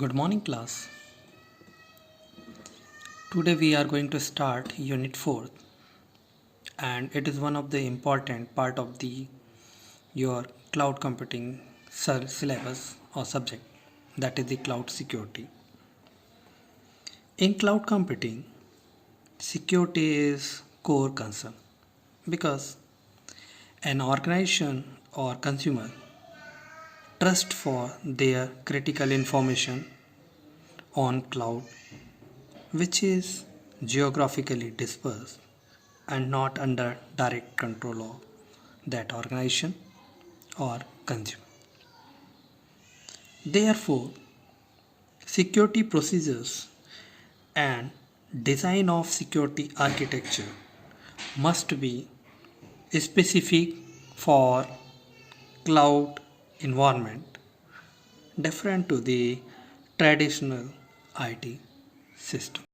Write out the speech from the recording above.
Good morning, class. Today we are going to start Unit 4, and it is one of the important part of the your cloud computing syllabus or subject, that is the cloud security. In cloud computing, security is core concern because an organization or consumer trust for their critical information on cloud, which is geographically dispersed and not under direct control of that organization or consumer. Therefore, security procedures and design of security architecture must be specific for cloud environment, different to the traditional IT system.